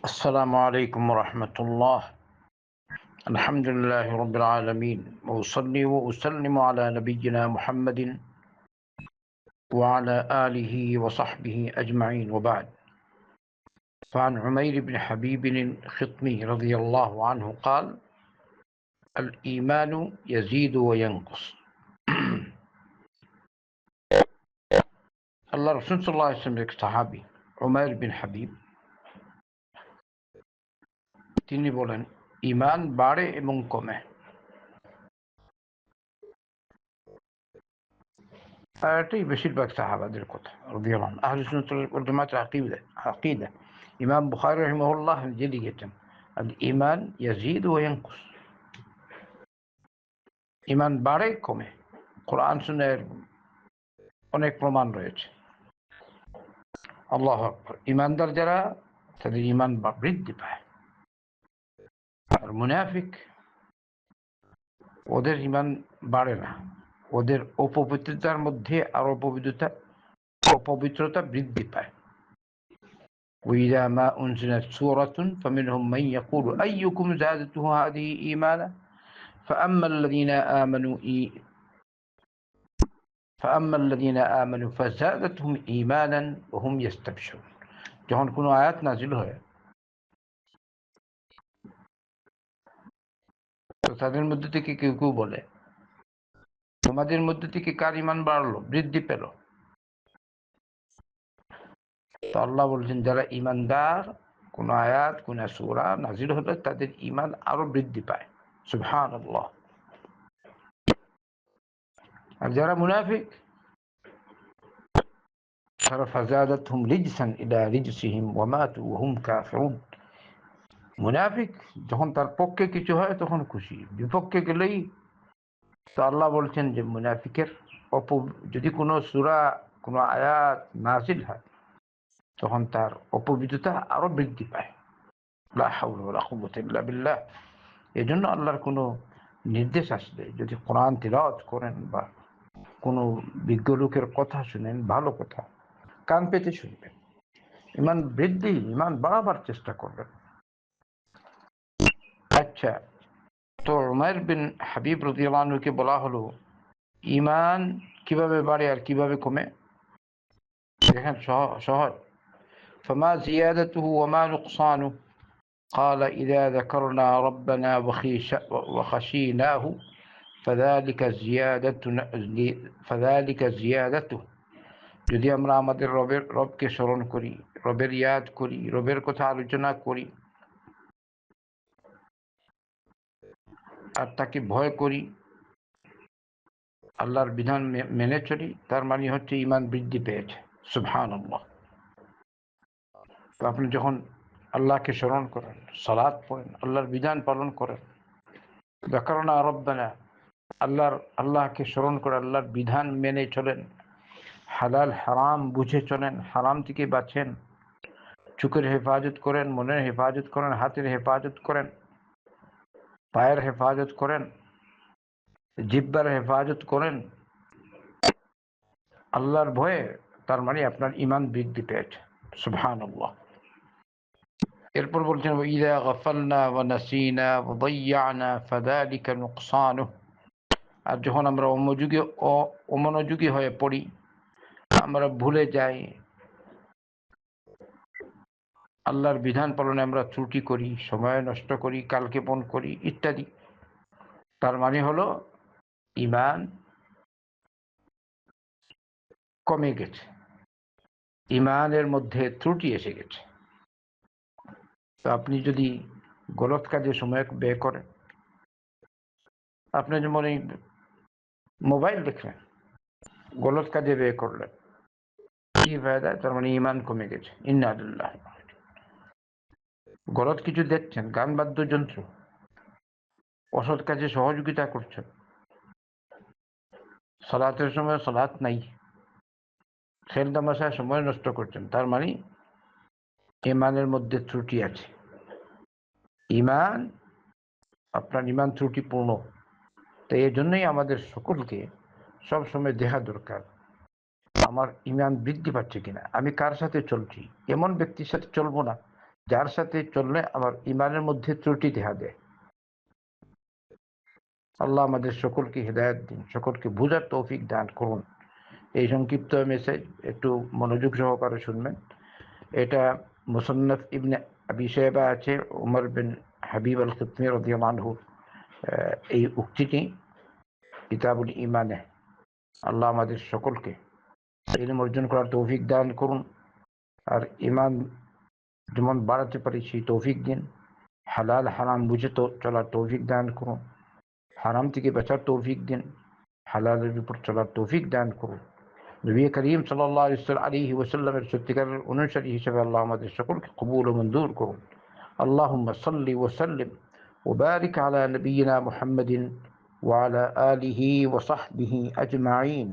السلام عليكم ورحمة الله. الحمد لله رب العالمين، وأصلي وأسلم على نبينا محمد وعلى آله وصحبه أجمعين، وبعد. فعن عمير بن حبيب الخطمي رضي الله عنه قال: الإيمان يزيد وينقص. الله رسول صلى الله عليه وسلم صحابي عمير بن حبيب তিনি বলেন, ঈমান বাড়ে এবং কমে। আর এটাই বেশিরভাগ সাহাবাদের কথা রাদিয়াল্লাহু আনহুম। আহলে সুন্নাত ওয়াল জামাতের আকীদা ইমাম বুখারী রাহিমাহুল্লাহ যে লিখেছেন, আল ঈমান ইয়াজিদু ওয়া ইয়ানকুস, ঈমান বাড়ে কমে। কোরআন সুন্নাহর অনেক প্রমাণ রয়েছে। আল্লাহু আকবার। ঈমানদার যারা, তাদের ঈমান বৃদ্ধি পায়। আর মুনাফিক, ওদের ঈমান বাড়ে না, ওদের অপবিত্রতার মধ্যে আর অপবিত্রতা বৃদ্ধি পায়। وإذا ما أنزلت سورة فمنهم من يقول أيكم زادته هذه إيمانا فأما الذين آمنوا فزادتهم إيمانا وهم يستبشرون। যখন কোনো আয়াত নাজিল হয় তো তাদের মধ্যে থেকে কেউ কেউ বলে, তোমাদের মধ্যে থেকে কার ঈমান বাড়লো, বৃদ্ধি পেল? তো আল্লাহ বলছেন, যারা ঈমানদার, কোন আয়াত কোন সূরা নাজিল হলে তাদের ঈমান আরো বৃদ্ধি পায়। সুবহানাল্লাহ। আর যারা মুনাফিক, তারা ফাযাদাতহুম রিজসান ইলা রিজসিহিম ওয়া মাতু ওয়া হুম কাফিরুন। মুনাফিক যখন তার পক্ষে কিছু হয় তখন খুশি, বিপক্ষে গেলেই তো আল্লাহ বলছেন যে মুনাফিকের যদি কোনো সূরা কোনো আয়াত নাজিল হয় তখন তার অপবিত্রতা আরো বৃদ্ধি পায়। লা হাওলা ওয়ালা কুওয়াতা ইল্লা বিল্লাহ। এজন্য আল্লাহর কোনো নির্দেশ আসলে যদি কোরআন তিলাওয়াত করেন বা কোনো বিজ্ঞ লোকের কথা শুনেন, ভালো কথা, কান পেতে শুনবেন। ঈমান বৃদ্ধি, ঈমান বাড়াবার চেষ্টা করবেন। আচ্ছা, তো উমাইর বিন হাবিব রাদিয়াল্লাহু আনহুকে বলা হলো ঈমান কিভাবে বাড়ে আর কিভাবে কমে। দেখেন সহজ। ফামা জিয়াদাতুহু ওয়া মা নুকসানুহু قال إذا ذكرنا ربنا وخشيناه فذلك زيادته। যদি আমরা আমাদের রবকে স্মরণ করি, রবের ইয়াদ করি, রবের কথা আলোচনা করি আর তাকে ভয় করি, আল্লাহর বিধান মেনে চলি, তার মানে হচ্ছে ঈমান বৃদ্ধি পেয়েছে। সুবহানাল্লাহ। তো আপনি যখন আল্লাহকে স্মরণ করেন, সালাত পড়েন, আল্লাহর বিধান পালন করেন, যাকারনা রব্বানা, আল্লাহকে স্মরণ করে আল্লাহর বিধান মেনে চলেন, হালাল হারাম বুঝে চলেন, হারাম থেকে বাঁচেন, চোখের হেফাজত করেন, মনের হেফাজত করেন, হাতের হেফাজত করেন, পায়ের হেফাজত করেন, জিহ্বার হেফাজত করেন আল্লাহর ভয়ে, তার মানে আপনার ঈমান বৃদ্ধি পেয়েছে। সুবহানাল্লাহ। এরপর বলছেন, ওয়াইযা গাফালনা ওয়া নাসিনা ওয়া দায়্যানা ফাযালিকা নুকসানুহু। আর যখন আমরা অমনোযোগী হয়ে পড়ি, আমরা ভুলে যাই, আল্লাহর বিধান পালনে আমরা ত্রুটি করি, সময় নষ্ট করি, কালক্ষেপণ করি ইত্যাদি, তার মানে হলো ঈমান কমে গেছে, ঈমানের মধ্যে ত্রুটি এসে গেছে। তো আপনি যদি গলত কাজে সময় ব্যয় করেন, আপনি যেমন এই মোবাইল দেখলেন, গলত কাজে ব্যয় করলেন, কি ফায়দা? তার মানে ঈমান কমে গেছে। ইন্না লিল্লাহি। গলত কিছু দেখছেন, গান বাদ্যযন্ত্র, অসৎ কাজে সহযোগিতা করছেন, সালাতের সময় সালাত নাই, খেল তামাশায় সময় নষ্ট করছেন, তার মানে ঈমানের মধ্যে ত্রুটি আছে। আপনার ঈমান ত্রুটিপূর্ণ। তাই এই জন্যই আমাদের সকলকে সবসময় দেখা দরকার, আমার ঈমান বৃদ্ধি পাচ্ছে কিনা, আমি কার সাথে চলছি। এমন ব্যক্তির সাথে চলবো না যার সাথে চললে আমার ইমানের মধ্যে ত্রুটি দেখা দেয়। আল্লাহ আমাদের সকলকে হেদায়েত দিন, সকলকে বুঝার তৌফিক দান করুন। এই সংক্ষিপ্ত মেসেজ একটু মনোযোগ সহকারে শুনবেন। এটা মুসান্নাফ ইবনে আবি শাইবা আছে, উমর বিন হাবিব আল খিতমি রাদিয়াল্লাহু আনহু এই উক্তিটি কিতাবুল ঈমানে। আল্লাহ আমাদের সকলকে ইলম অর্জন করার তৌফিক দান করুন, আর ঈমান যেমন বাড়াতে পারি সেই তৌফিক দিন। হালাল হারাম বুঝে তো চলার তৌফিক দান করুন, হারাম থেকে বাঁচার তৌফিক দিন, হালালের উপর চলার তৌফিক দান করুন। নবী করিম সাল্লাল্লাহু আলাইহি ওয়াসাল্লামের সত্যিকারের অনুসারী হিসেবে আল্লাহ আমাদের সকলকে কবুল ও মঞ্জুর করুন। আল্লাহুম্মা সাল্লি ওয়া সাল্লিম ওয়া বারিক আলা নবিয়িনা মুহাম্মাদিন ওয়া আলা আলিহি ওয়া সাহবিহি আজমাইন।